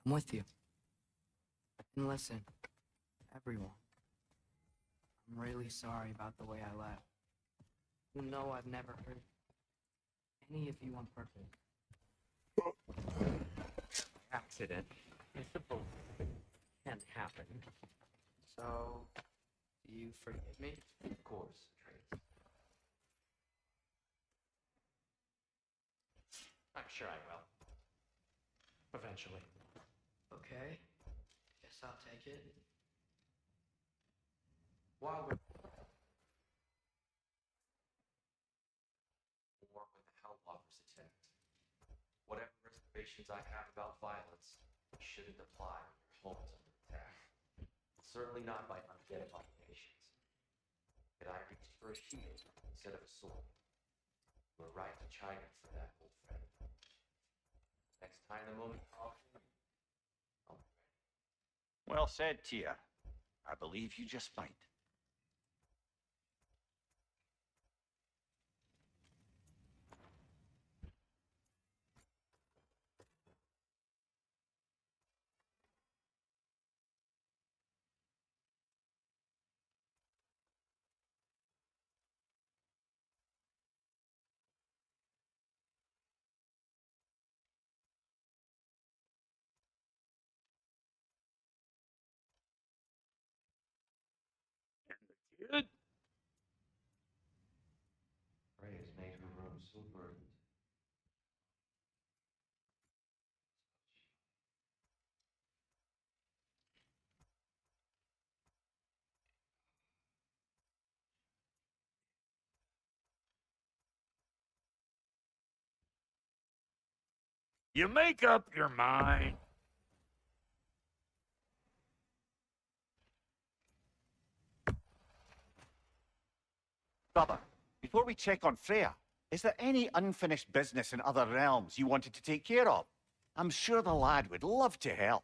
I'm with you. And listen, everyone, I'm really sorry about the way I left. You know I've never hurt any of you on purpose. Accident. I suppose it can happen. So, do you forgive me? Of course, Trace. I'm sure I will. Eventually. Okay. Guess I'll take it. While we're war when the Hellwalkers attacked, whatever reservations I have about violence shouldn't apply when your home is under attack. Certainly not by undead abominations. Yet I reached for a shield instead of a sword. You were right to chide me for that, old friend. Next time the moment calls me, I'll be ready. Well said, Tia. I believe you just might. Good. Freya's made her room so burdened. You make up your mind. Brother, before we check on Freya, is there any unfinished business in other realms you wanted to take care of? I'm sure the lad would love to help.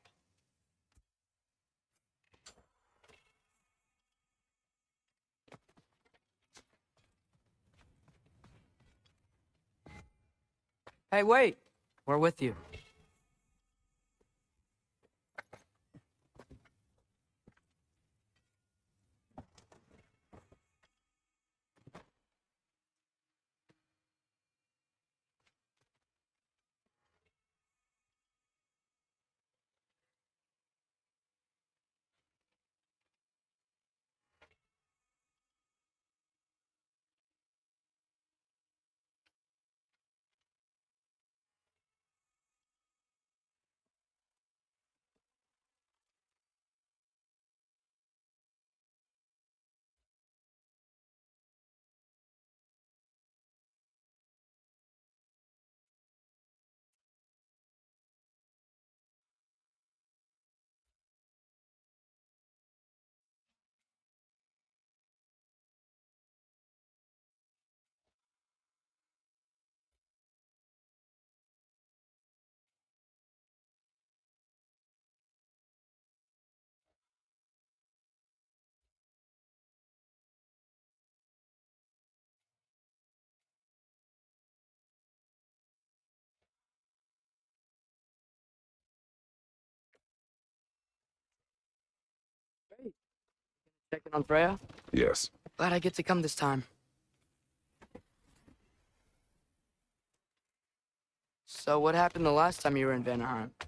Hey, wait! We're with you. Great. Checking on Freya? Yes. Glad I get to come this time. So what happened the last time you were in Vanaheim? I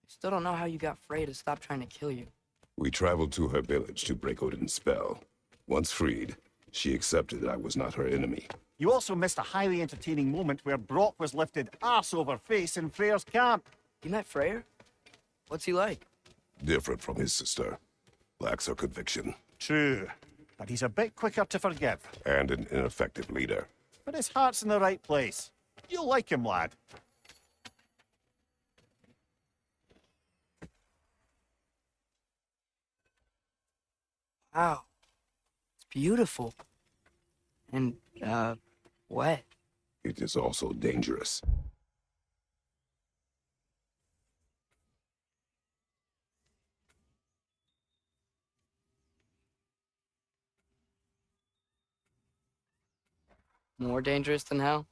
still don't know how you got Freya to stop trying to kill you. We traveled to her village to break Odin's spell. Once freed, she accepted that I was not her enemy. You also missed a highly entertaining moment where Brock was lifted arse over face in Freya's camp. You met Freya? What's he like? Different from his sister. Lacks her conviction. True, but he's a bit quicker to forgive. And an ineffective leader. But his heart's in the right place. You'll like him, lad. Wow. It's beautiful. And, wet. It is also dangerous. More dangerous than hell?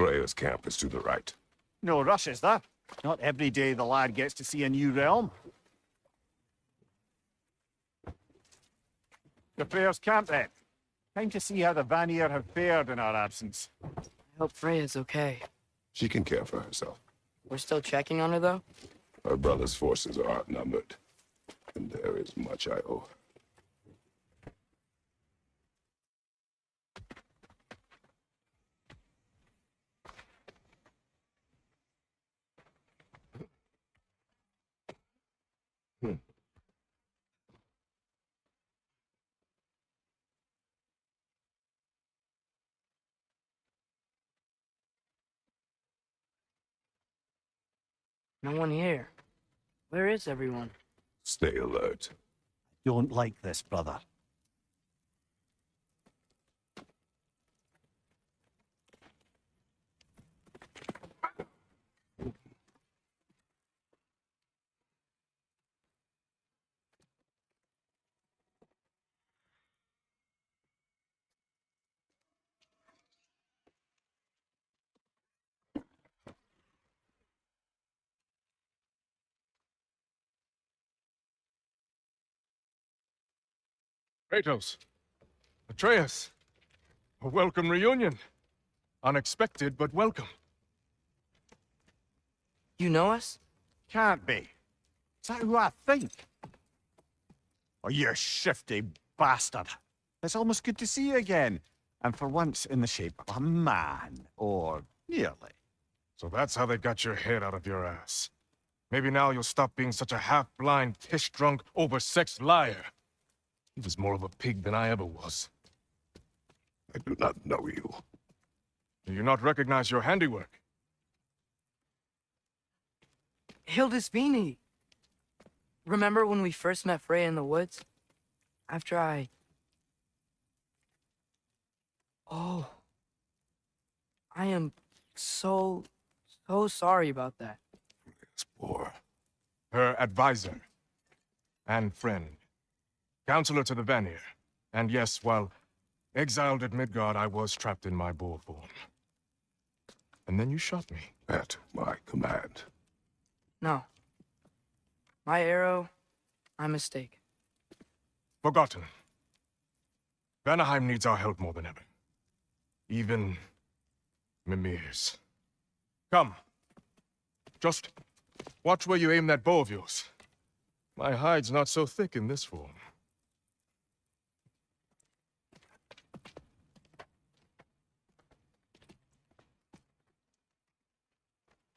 Freya's camp is to the right. No rush, is there? Not every day the lad gets to see a new realm. The Freya's camp, then. Time to see how the Vanir have fared in our absence. I hope Freya's okay. She can care for herself. We're still checking on her, though? Her brother's forces are outnumbered, and there is much I owe her. No one here. Where is everyone? Stay alert. Don't like this, brother. Kratos, Atreus, a welcome reunion. Unexpected, but welcome. You know us? Can't be. Is that who I think? Oh, you shifty bastard. It's almost good to see you again. And for once in the shape of a man, or nearly. So that's how they got your head out of your ass. Maybe now you'll stop being such a half-blind, piss-drunk, oversexed liar. He was more of a pig than I ever was. I do not know you. Do you not recognize your handiwork? Hildisvini! Remember when we first met Freya in the woods? After I... Oh. I am so sorry about that. It's poor. Her advisor. And friend. Counselor to the Vanir. And yes, while exiled at Midgard, I was trapped in my boar form. And then you shot me. At my command. No. My arrow, my mistake. Forgotten. Vanaheim needs our help more than ever. Even Mimir's. Come. Just watch where you aim that bow of yours. My hide's not so thick in this form.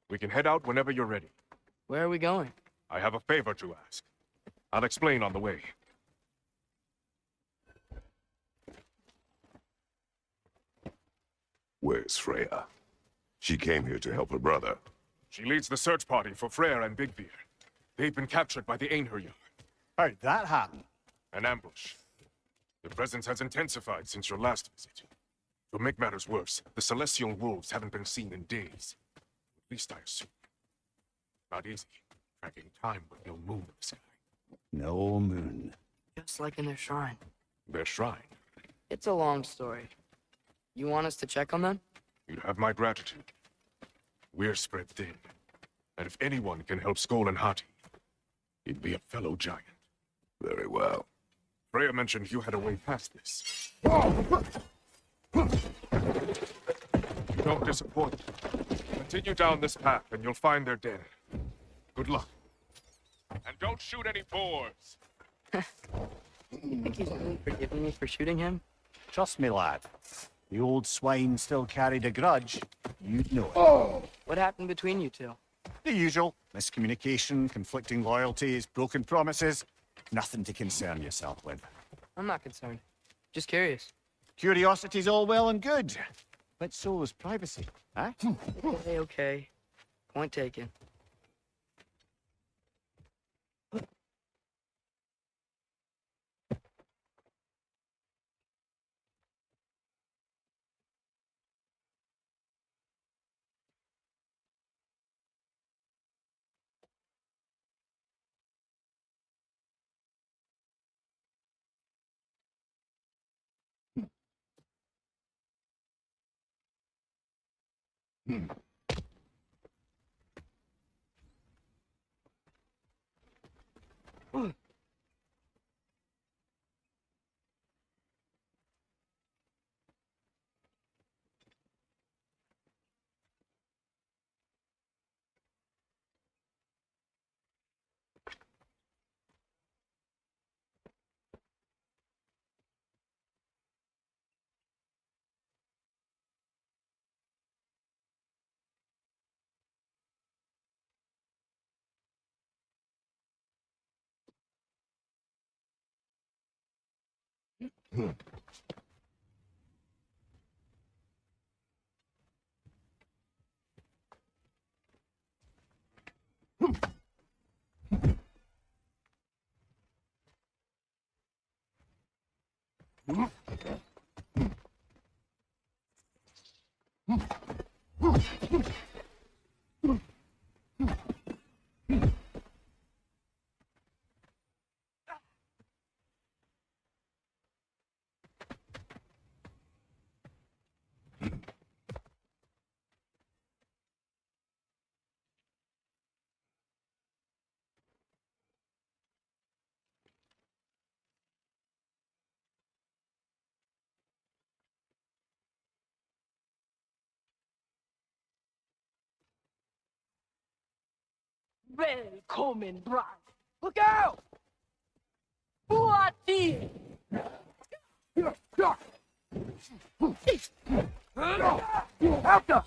We can head out whenever you're ready. Where are we going? I have a favor to ask. I'll explain on the way. Where's Freya? She came here to help her brother. She leads the search party for Freya and Bigvir. They've been captured by the Einherjar. How'd that happen? An ambush. The presence has intensified since your last visit. To make matters worse, the celestial wolves haven't been seen in days. At least I assume. Not easy, tracking time with no moon in the sky. No moon. Just like in their shrine. Their shrine. It's a long story. You want us to check on them? You'd have my gratitude. We're spread thin. And if anyone can help Skoll and Hati, he'd be a fellow giant. Very well. Freya mentioned you had a way past this. Don't disappoint. Continue down this path and you'll find their den. Good luck. And don't shoot any boars! You think he's really forgiving me for shooting him? Trust me, lad. The old swine still carried a grudge. You'd know it. What happened between you two? The usual. Miscommunication, conflicting loyalties, broken promises. Nothing to concern yourself with. I'm not concerned. Just curious. Curiosity's all well and good. But so is privacy, huh? Okay, okay. Point taken. Välkommen, brand! Look out! Buati! After!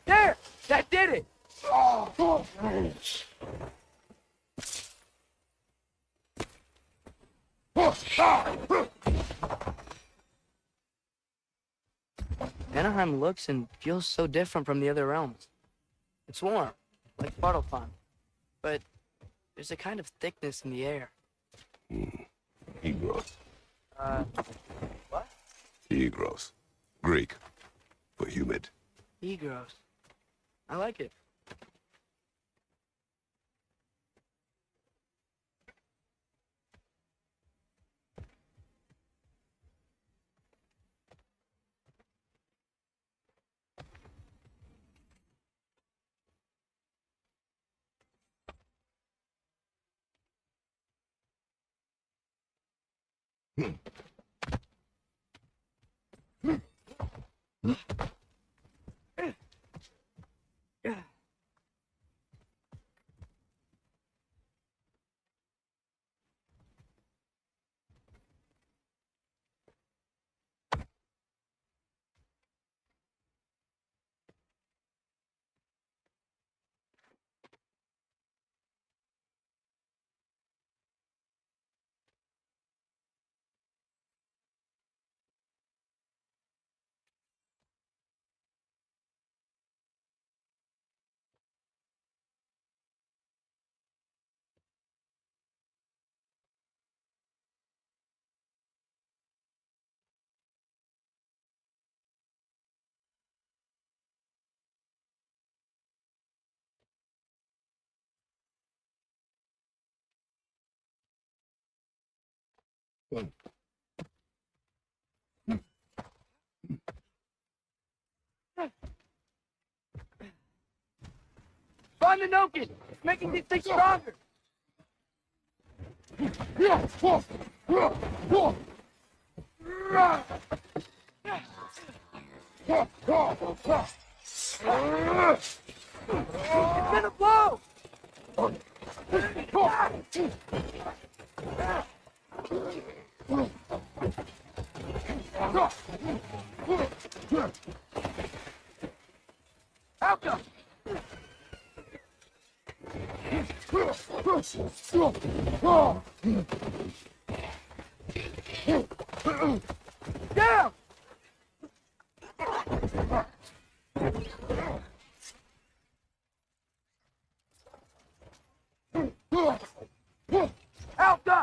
There! That did it! Anaheim looks and feels so different from the other realms. It's warm, like Bartlefon, but there's a kind of thickness in the air. Egros. What? Egros. Greek. For humid. Egros. I like it. Find the Nokin! It's making these things stronger! It's gonna blow! Outcome! Down! Outcome!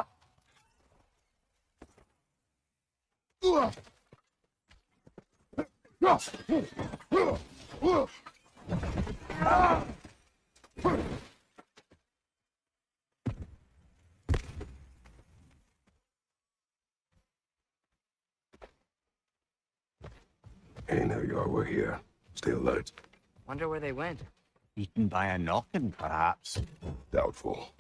Hey, now you are. We're here. Stay alert. Wonder where they went. Eaten by a knocking, perhaps. Doubtful.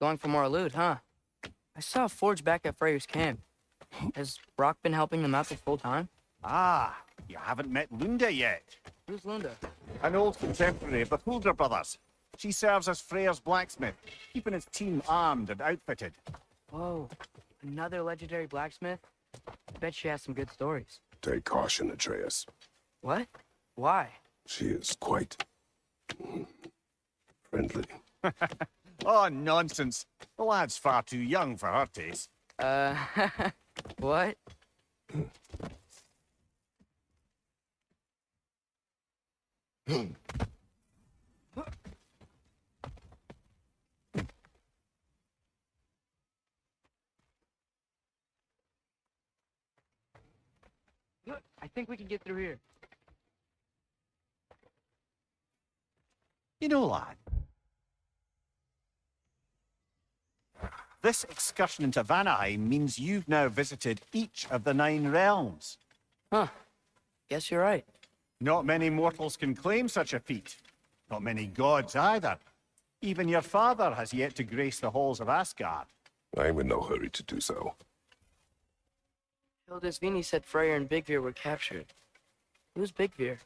Going for more loot, huh? I saw a forge back at Freya's camp. Has Brock been helping them out this whole time? Ah, you haven't met Lunda yet. Who's Linda? An old contemporary of the Hulder brothers. She serves as Freya's blacksmith, keeping his team armed and outfitted. Whoa, another legendary blacksmith? I bet she has some good stories. Take caution, Atreus. What? Why? She is quite friendly. Oh, nonsense. The lad's far too young for her taste. What? I think we can get through here. You know, lad, this excursion into Vanaheim means you've now visited each of the 9 realms. Huh. Guess you're right. Not many mortals can claim such a feat. Not many gods either. Even your father has yet to grace the halls of Asgard. I'm in no hurry to do so. Hildisvini said Freya and Bigvir were captured. Who's Bigvir?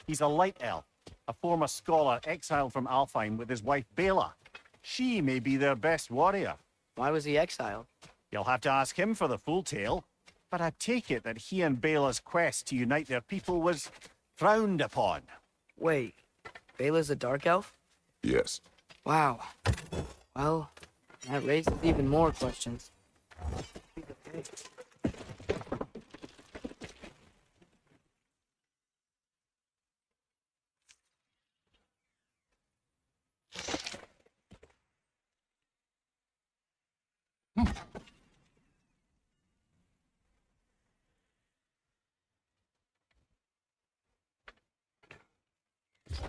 He's a light elf, a former scholar exiled from Alfheim with his wife Bela. She may be their best warrior. Why was he exiled? You'll have to ask him for the full tale. But I take it that he and Bela's quest to unite their people was frowned upon. Wait, Bela's a dark elf? Yes. Wow. Well, that raises even more questions.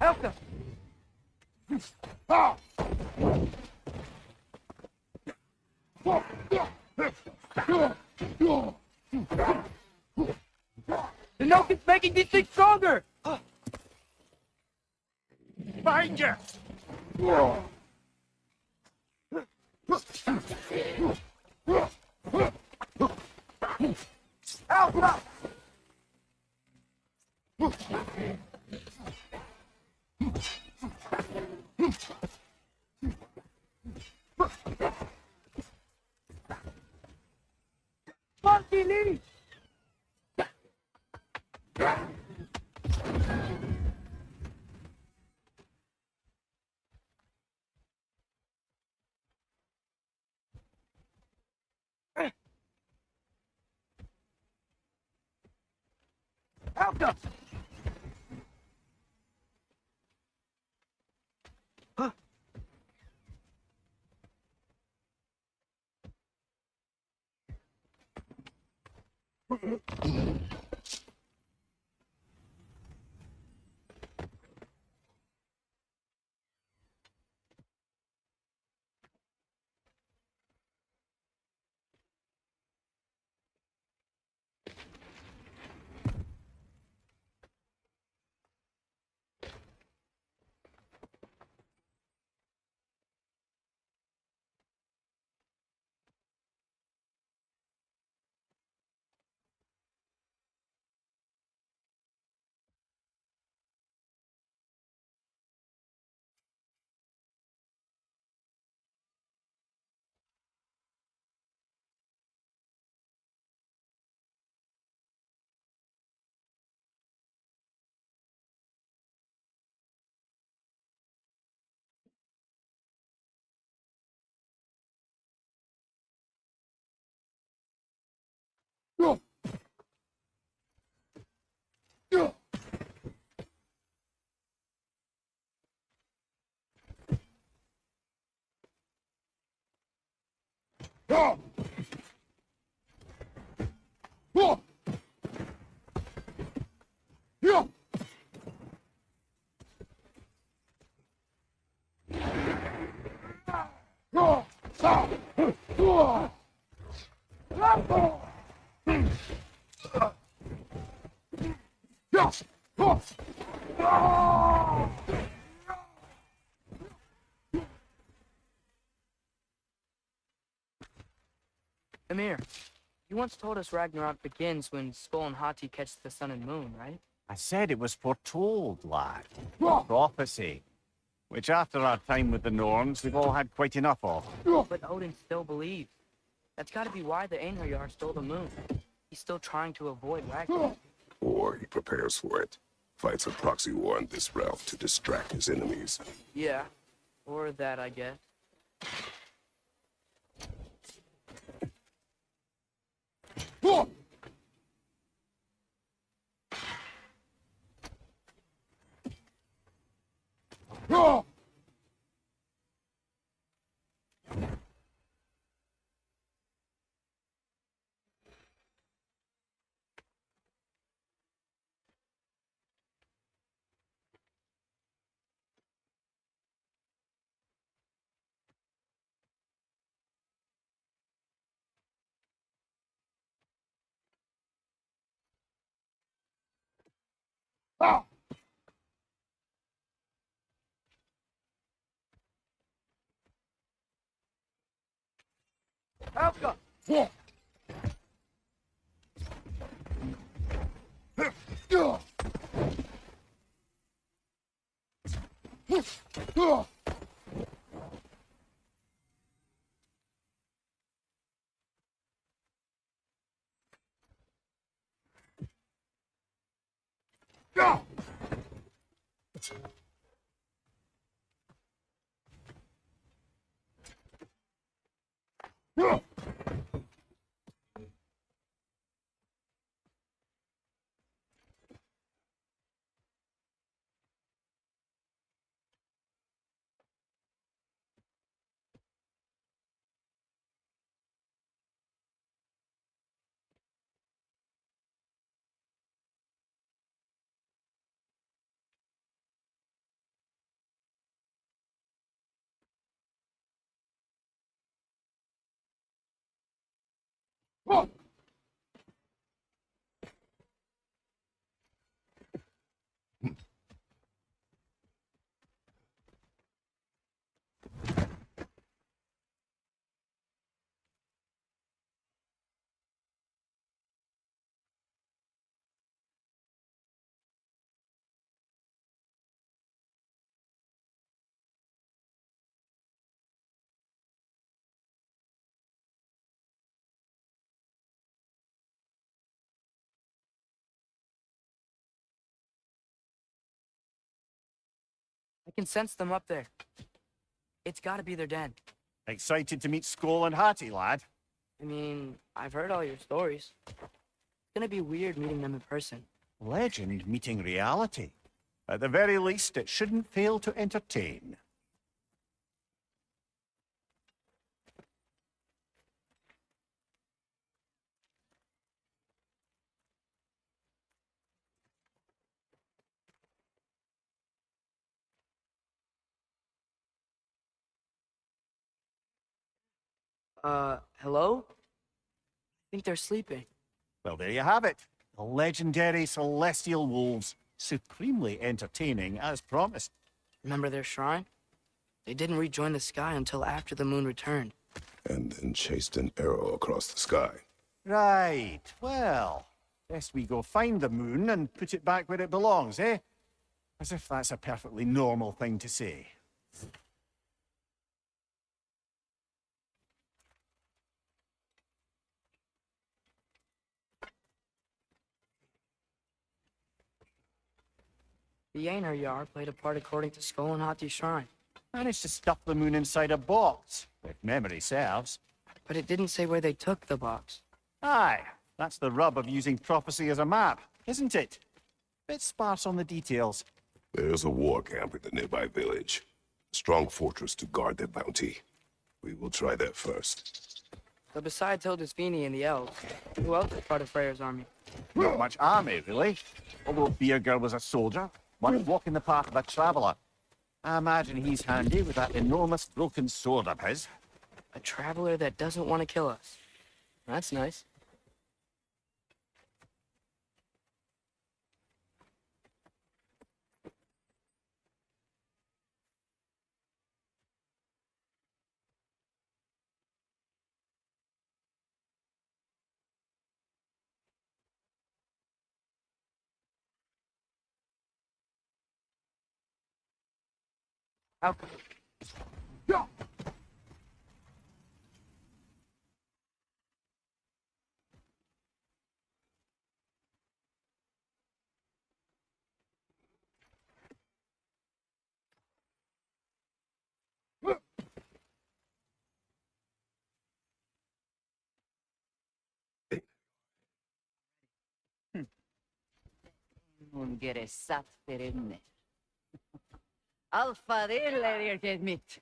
Helka! The Noke is making these things stronger! Behind you! Helka! Monkey leave! Helka! Amir, you once told us Ragnarok begins when Skull and Hati catch the sun and moon, right? I said it was foretold, lad. Prophecy. Which after our time with the Norns, we've all had quite enough of. But Odin still believes. That's gotta be why the Einherjar stole the moon. He's still trying to avoid Ragnarok. Or he prepares for it. Fights a proxy war in this realm to distract his enemies. Yeah, or that, I guess. Helga! I can sense them up there. It's gotta be their den. Excited to meet Skull and Hati, lad? I mean, I've heard all your stories. It's gonna be weird meeting them in person. Legend meeting reality. At the very least, it shouldn't fail to entertain. Hello? I think they're sleeping. Well, there you have it. The legendary celestial wolves. Supremely entertaining, as promised. Remember their shrine? They didn't rejoin the sky until after the moon returned. And then chased an arrow across the sky. Right. Well, best we go find the moon and put it back where it belongs, eh? As if that's a perfectly normal thing to say. The Einherjar played a part according to Skull and Hati's shrine. Managed to stuff the moon inside a box, if memory serves. But it didn't say where they took the box. Aye, that's the rub of using prophecy as a map, isn't it? Bit sparse on the details. There's a war camp in the nearby village. A strong fortress to guard their bounty. We will try that first. So besides Hildisvini and the elves, who else is part of Freya's army? Not much army, really. Although Beerger was a soldier, one walking the path of a traveller. I imagine he's handy with that enormous broken sword of his. A traveler that doesn't want to kill us. That's nice. How Hon gräsat för inne. Alfa eller är det mitt?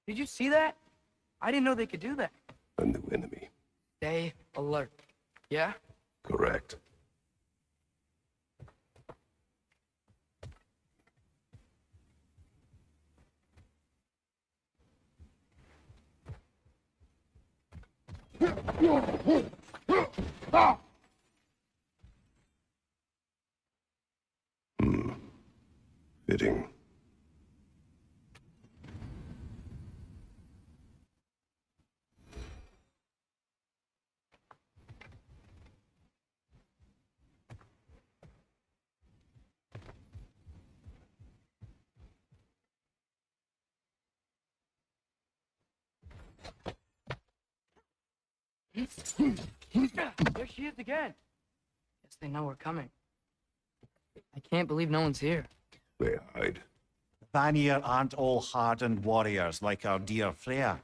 Did you see that? I didn't know they could do that. A new enemy. Stay alert. Yeah? Correct. Fitting. There she is again. Guess they know we're coming. I can't believe no one's here. They hide. Vanir aren't all hardened warriors like our dear Freya.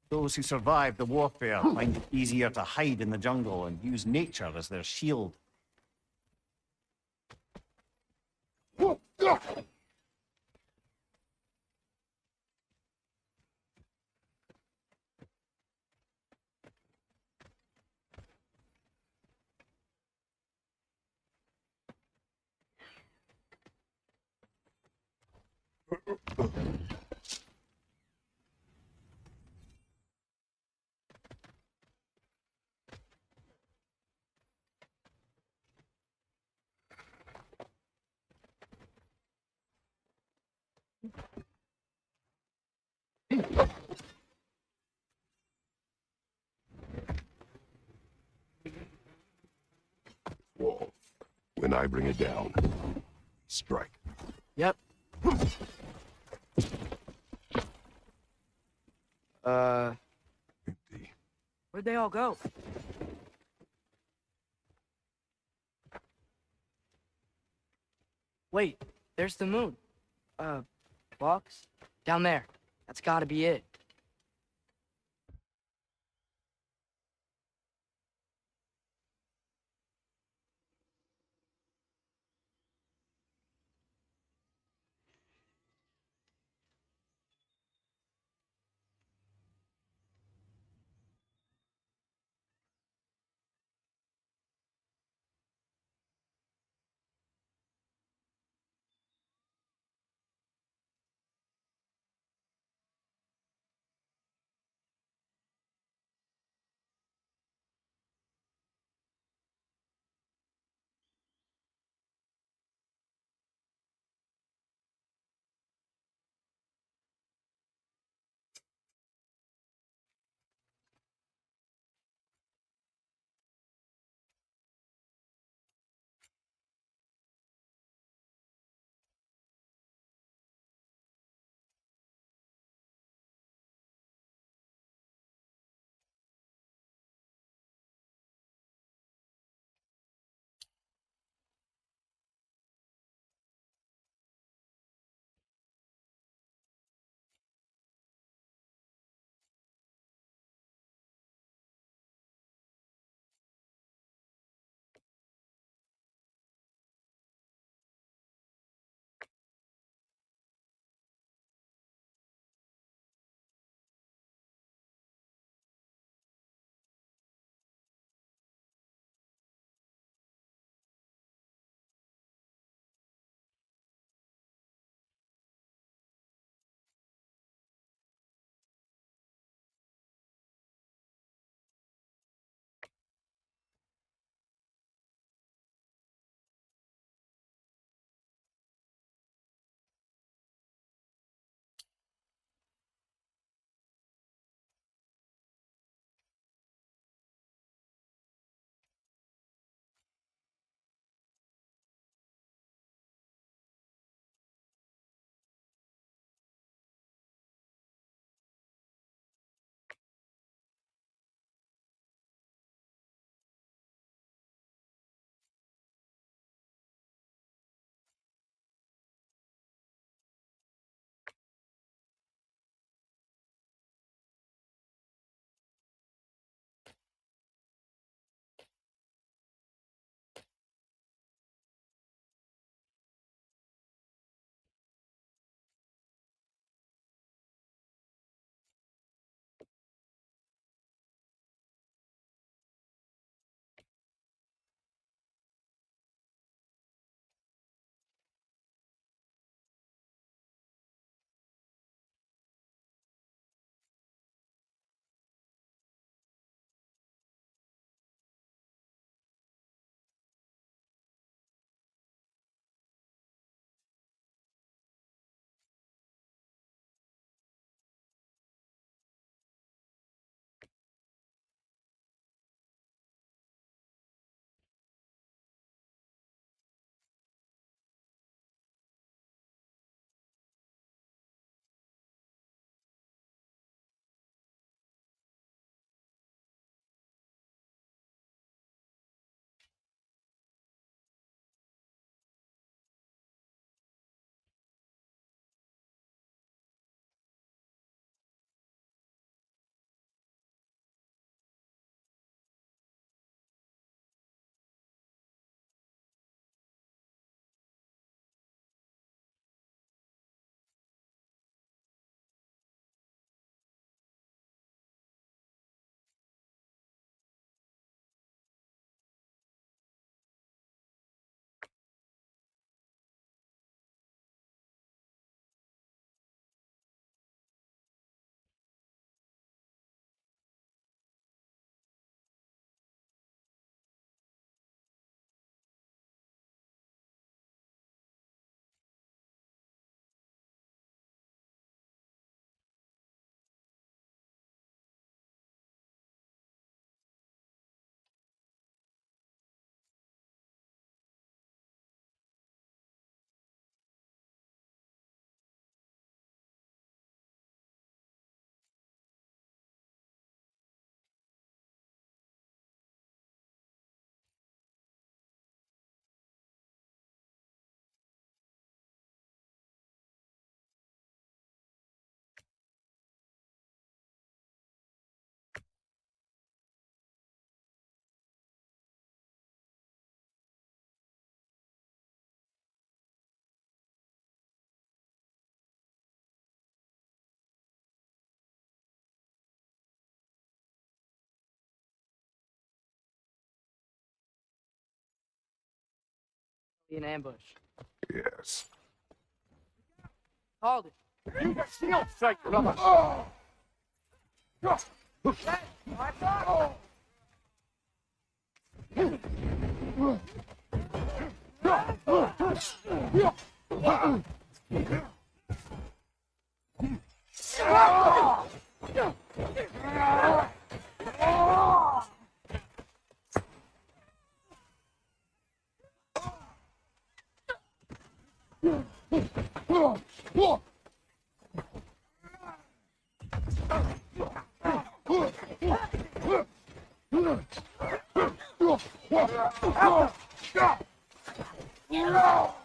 Those who survive the warfare find it easier to hide in the jungle and use nature as their shield. Wall. When I bring it down, strike. Yep. Empty. Where'd they all go? Wait, there's the moon. Box? Down there. That's gotta be it. An ambush. Yes. Called it. Use a shield strike, brother.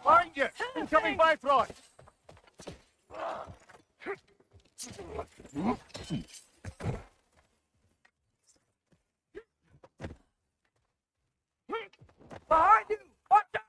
Find you! Incoming Bifrost! Behind you! Watch out!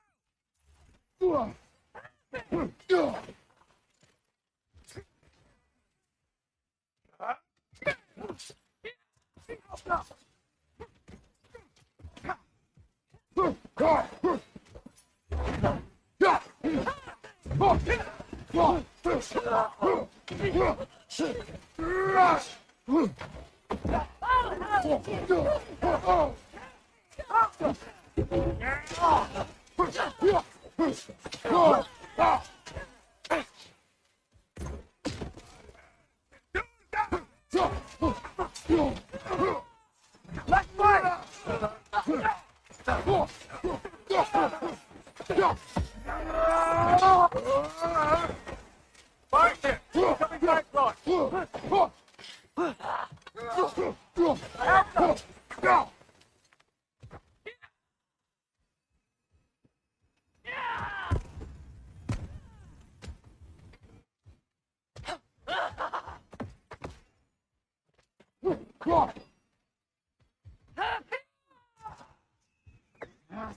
Let's fight! Find you! Incoming Bifrost!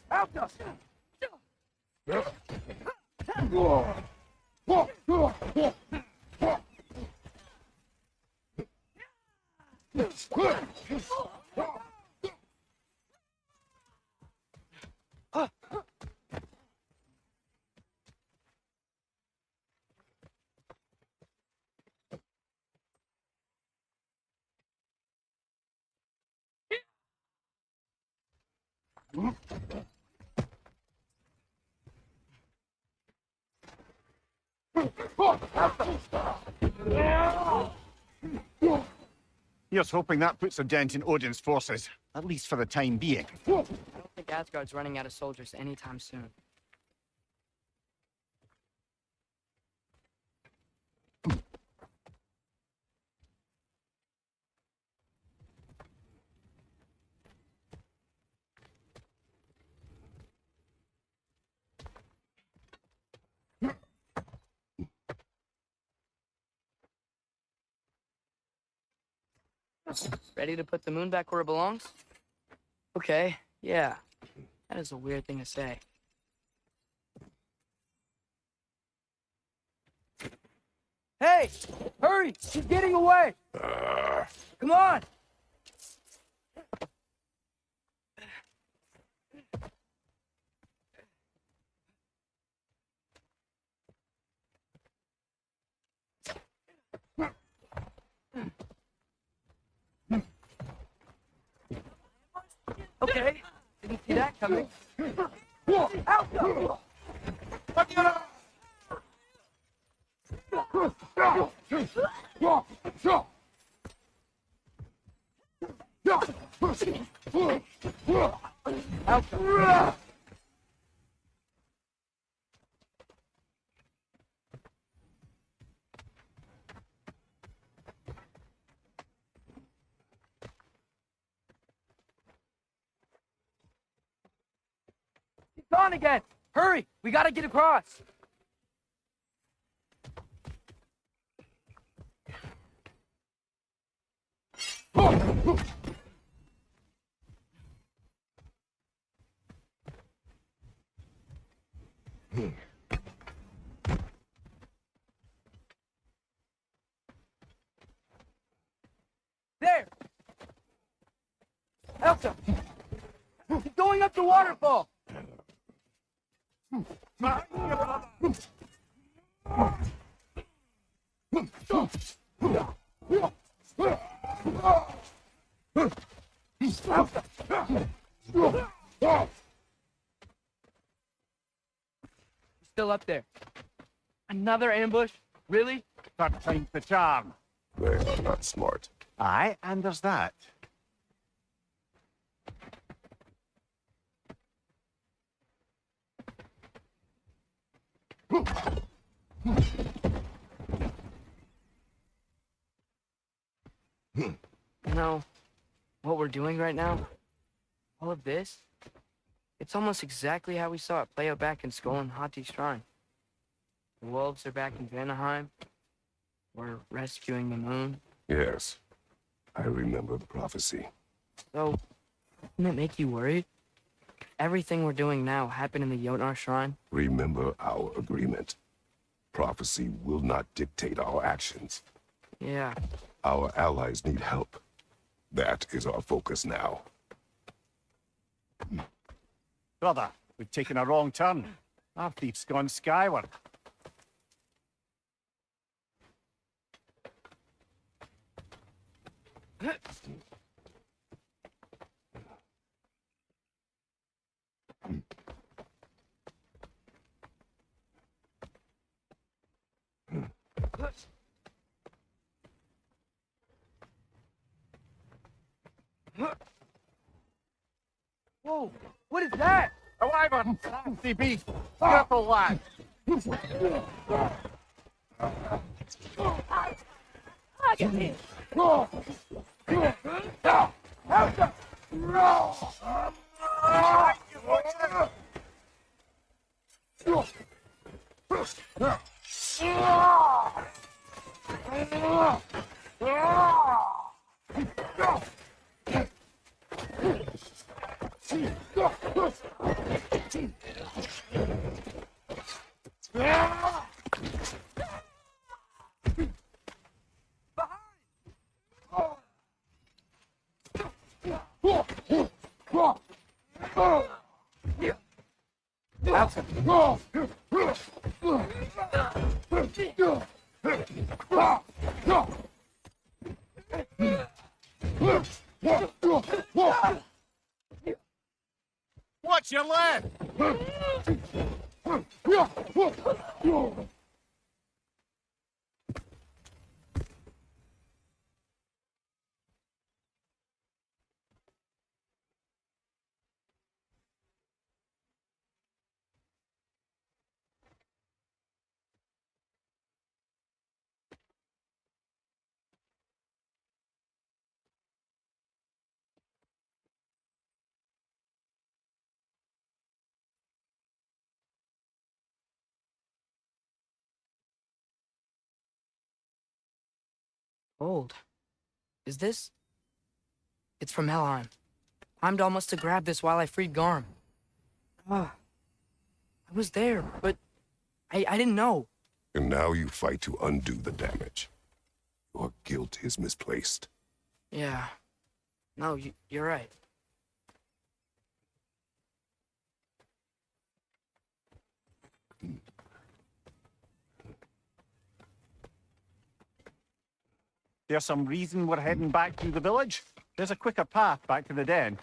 Help us! Here's hoping that puts a dent in Odin's forces, at least for the time being. I don't think Asgard's running out of soldiers anytime soon. Ready to put the moon back where it belongs? Okay, yeah. That is a weird thing to say. Hey! Hurry! She's getting away! Come on! Okay, didn't see that coming. Out go! Out go. It's on again! Hurry! We gotta get across! There! Elsa! She's going up the waterfall! Still up there. Another ambush? Really? Third time's the charm. They are not smart. Aye, and there's that. You know, what we're doing right now, all of this, it's almost exactly how we saw it play out back in Skull and Hati's Shrine. The wolves are back in Vanaheim. We're rescuing the moon. Yes, I remember the prophecy. So, doesn't it make you worried? Everything we're doing now happened in the Jotnar Shrine. Remember our agreement. Prophecy will not dictate our actions. Yeah, Our allies need help. That is our focus now. Brother, we've taken a wrong turn. Our thief's gone skyward. Whoa, what is that? A wyvern! Nasty beast! Careful, lad! Watch your left! old. Is this? It's from Helheim. Timed almost to grab this while I freed Garm. I was there, but I didn't know. And now you fight to undo the damage. Your guilt is misplaced. Yeah. No, you're right. There's some reason we're heading back through the village? There's a quicker path back to the den.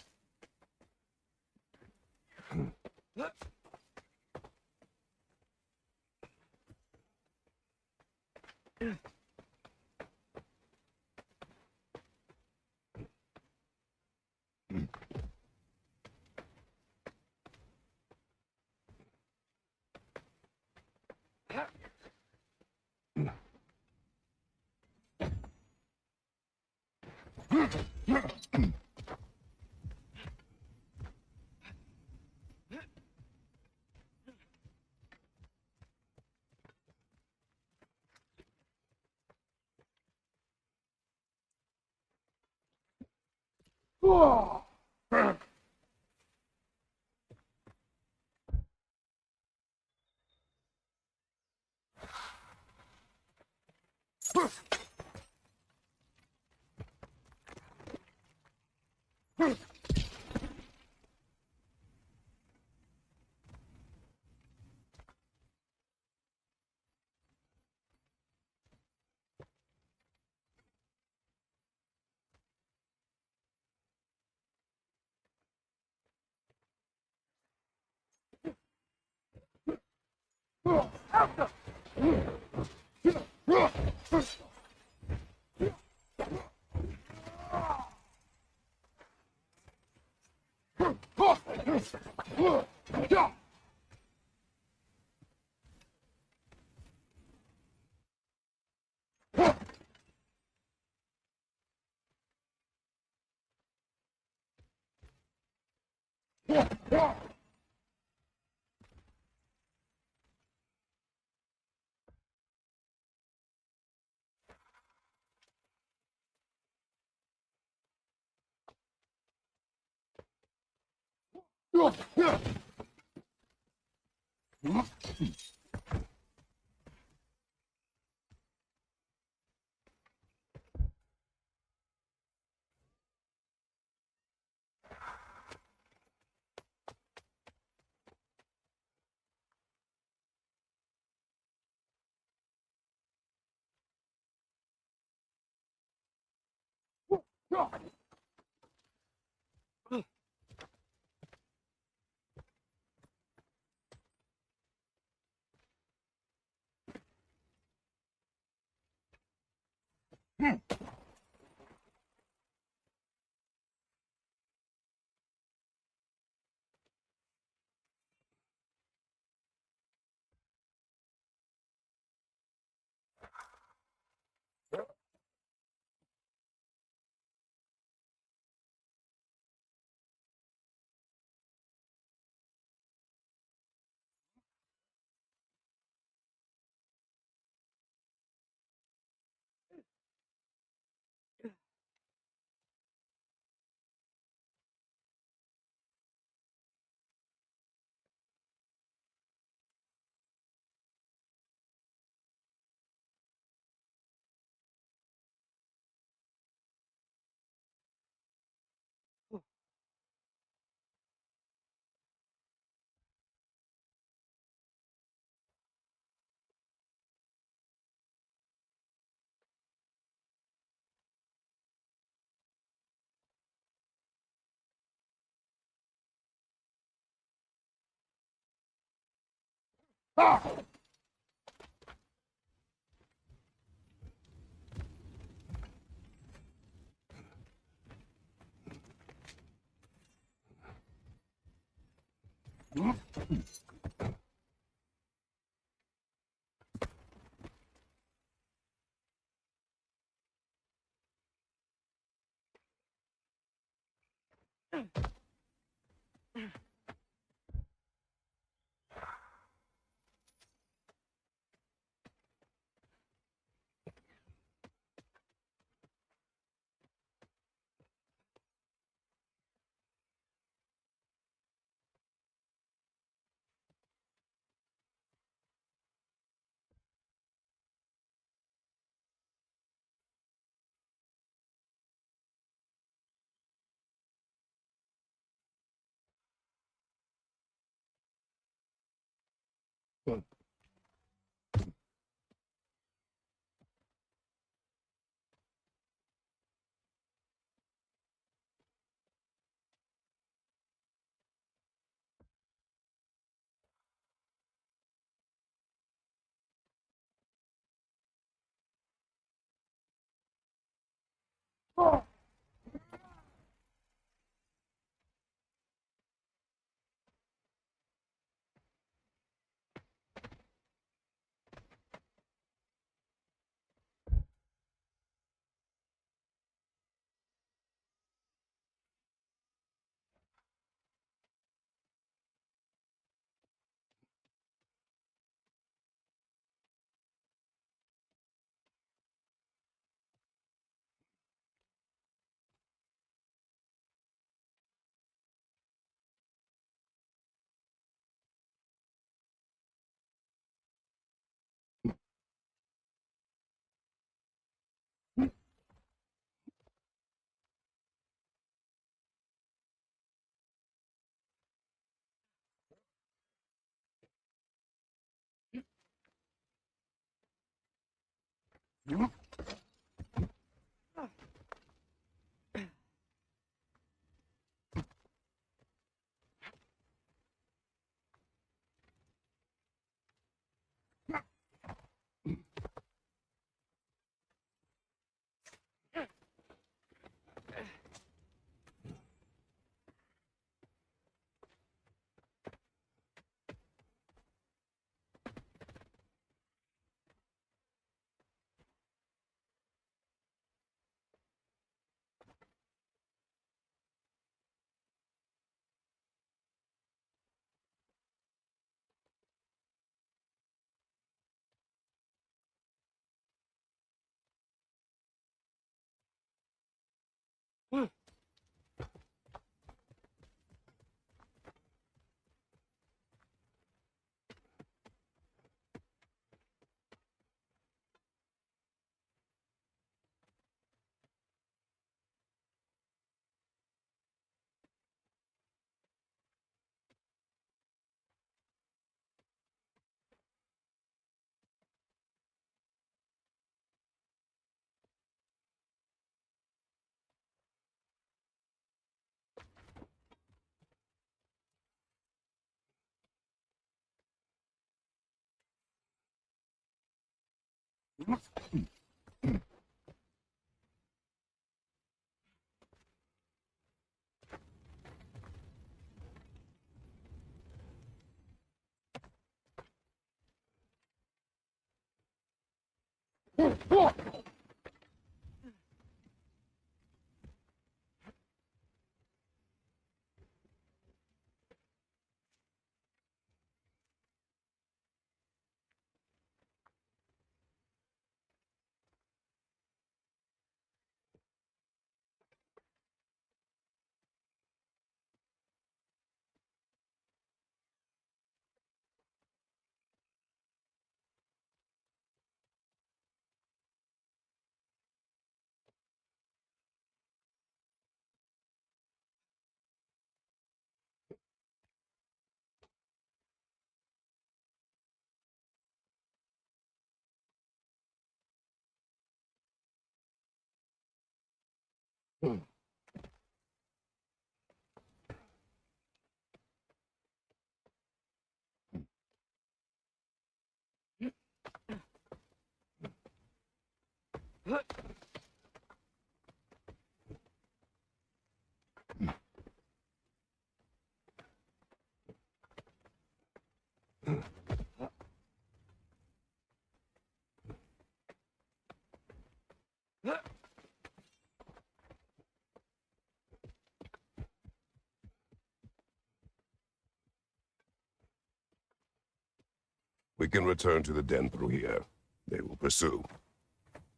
We can return to the den through here. They will pursue.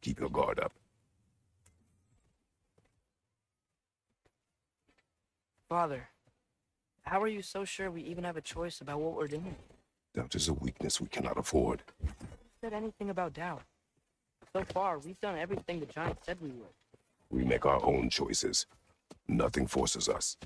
Keep your guard up. Father, how are you so sure we even have a choice about what we're doing? Doubt is a weakness we cannot afford. Who said anything about doubt? So far, we've done everything the giant said we would. We make our own choices. Nothing forces us.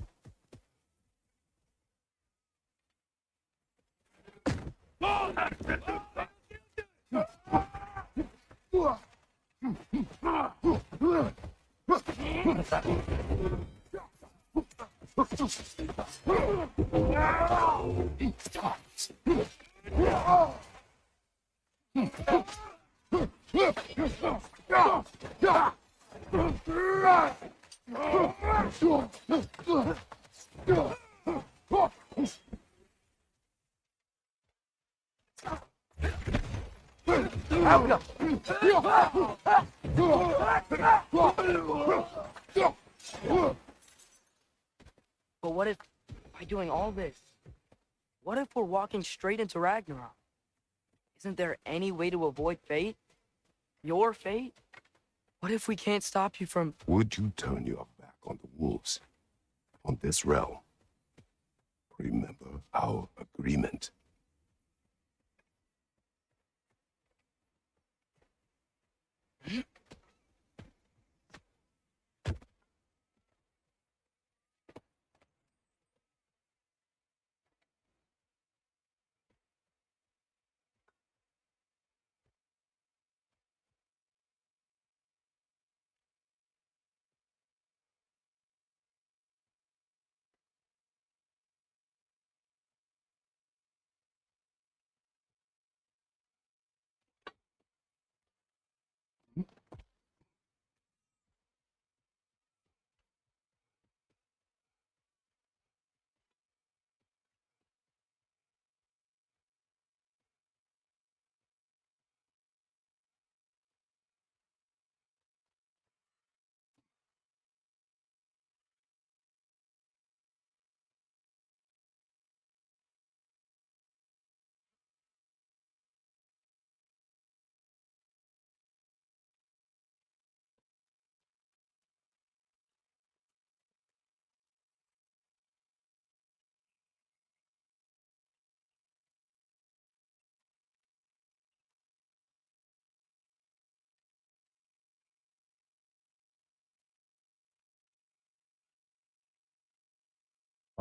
But what if, by doing all this, what if we're walking straight into Ragnarok? Isn't there any way to avoid fate? Your fate? What if we can't stop you from... Would you turn your back on the wolves? On this realm? Remember our agreement.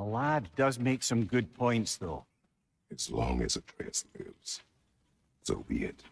The lad does make some good points, though. As long as Atreus lives, so be it.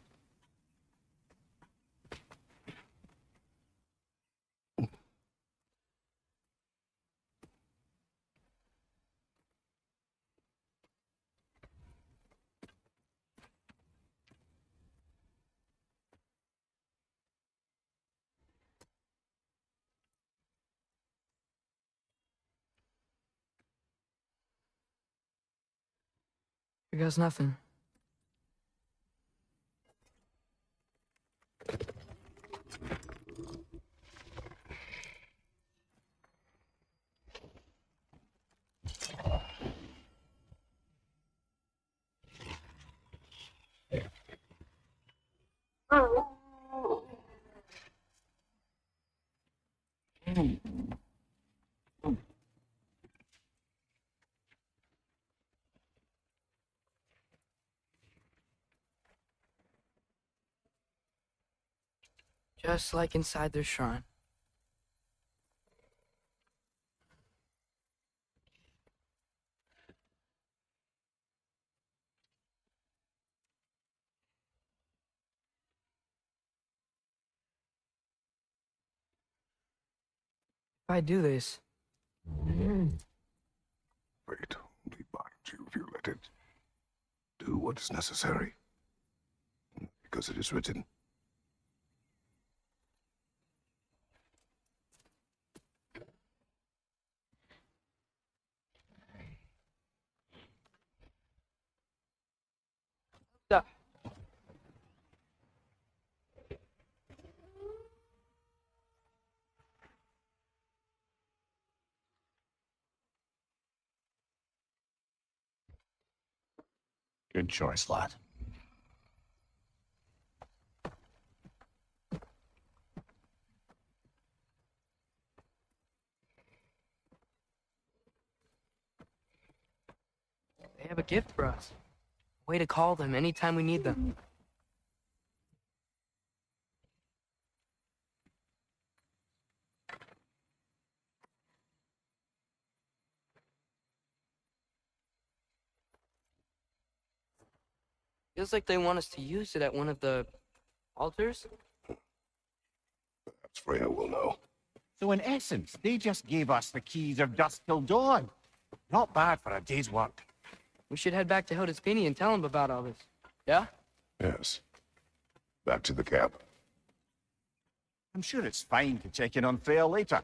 guess nothing. Just like inside their shrine. If I do this, Fate will be behind you if you let it. Do what is necessary. Because it is written. Good choice, lad. they have a gift for us. A way to call them anytime we need them. Feels like they want us to use it at one of the altars. Perhaps Freya will know. So in essence, they just gave us the keys of dusk till dawn. Not bad for a day's work. We should head back to Hildespenny and tell him about all this. Yeah? Yes. Back to the camp. I'm sure it's fine to check in on Freya later.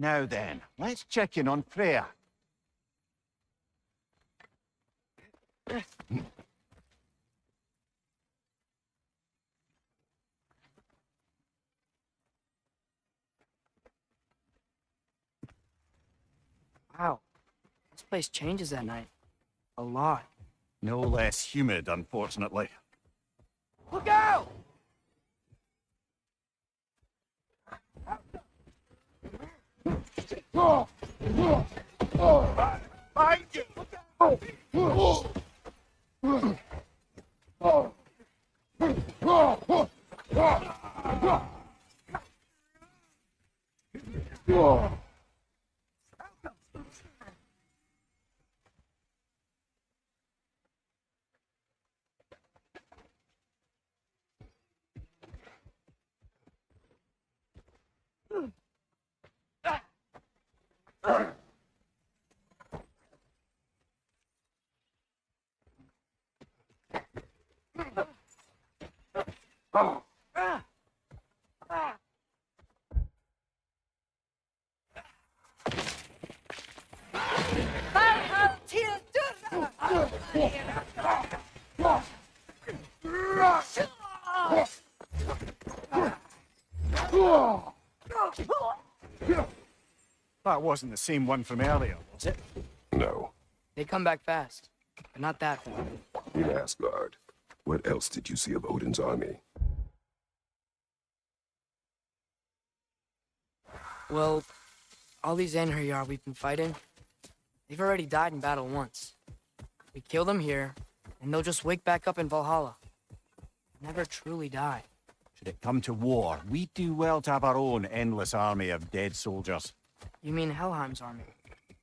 Now then, let's check in on Freya. Wow. This place changes at night. A lot. No less humid, unfortunately. Look out! That wasn't the same one from earlier, was it? No. They come back fast, but not that fast. In Asgard, what else did you see of Odin's army? Well, all these Einherjar we've been fighting, they've already died in battle once. We kill them here, and they'll just wake back up in Valhalla. Never truly die. Should it come to war, we do well to have our own endless army of dead soldiers. You mean Helheim's army,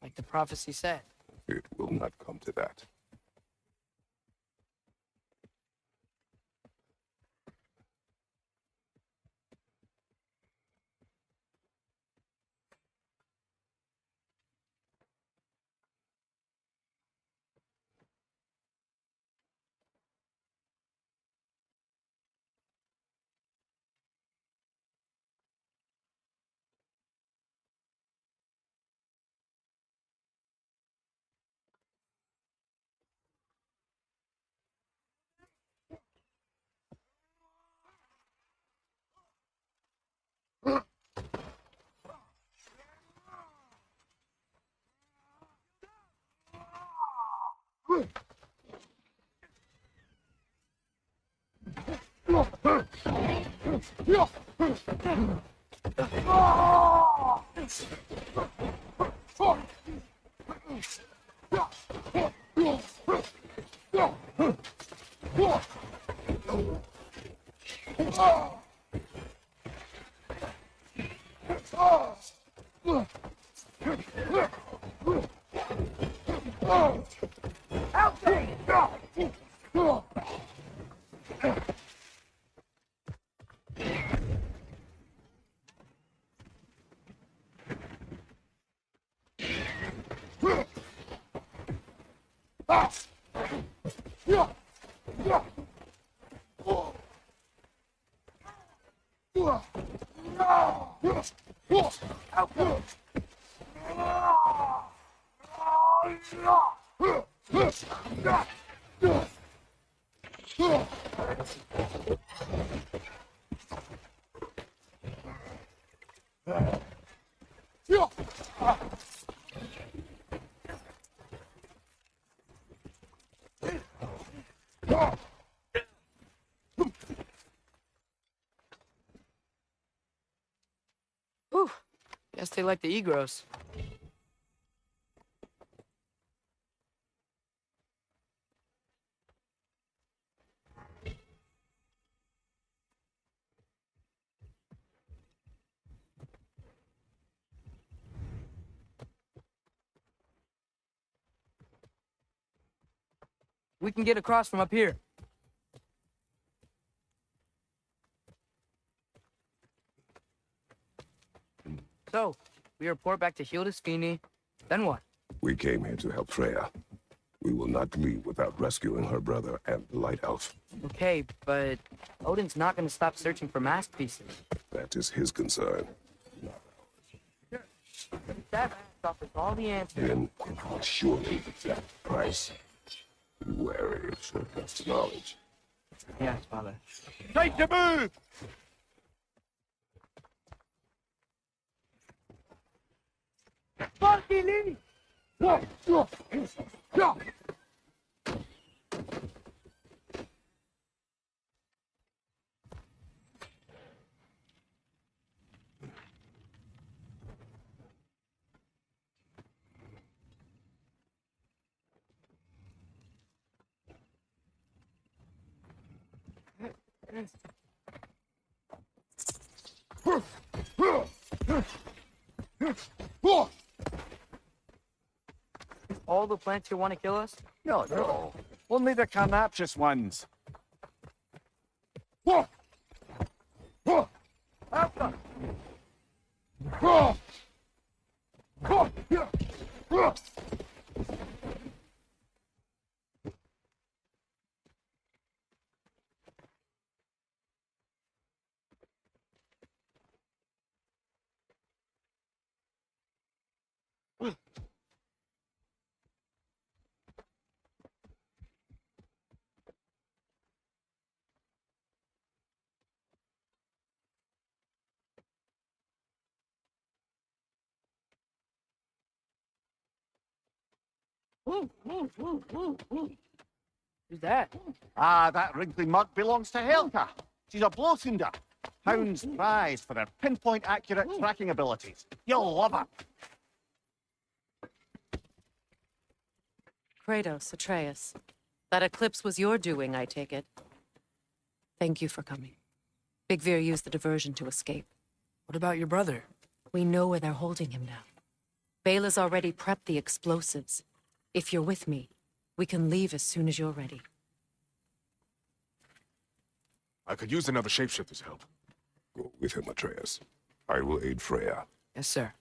like the prophecy said? It will not come to that. Whew. Guess they like the Egros. We can get across from up here. So, we report back to Hildisvini. Then what? We came here to help Freya. We will not leave without rescuing her brother and the Light Elf. Okay, but Odin's not gonna stop searching for masterpieces. That is his concern. That offers all the answers. Then it will surely exact the price. Be wary of shortcuts knowledge. Yes, father. Time to move! All the plants here want to kill us? No. Only the carnivorous ones. Who's that? Ah, that wrinkly mug belongs to Helka. She's a blowthunder. Hounds prized for their pinpoint accurate tracking abilities. You'll love her. Kratos, Atreus. That eclipse was your doing, I take it. Thank you for coming. Big Veer used the diversion to escape. What about your brother? We know where they're holding him now. Bela's already prepped the explosives. If you're with me, we can leave as soon as you're ready. I could use another shapeshifter's help. Go with him, Atreus. I will aid Freya. Yes, sir.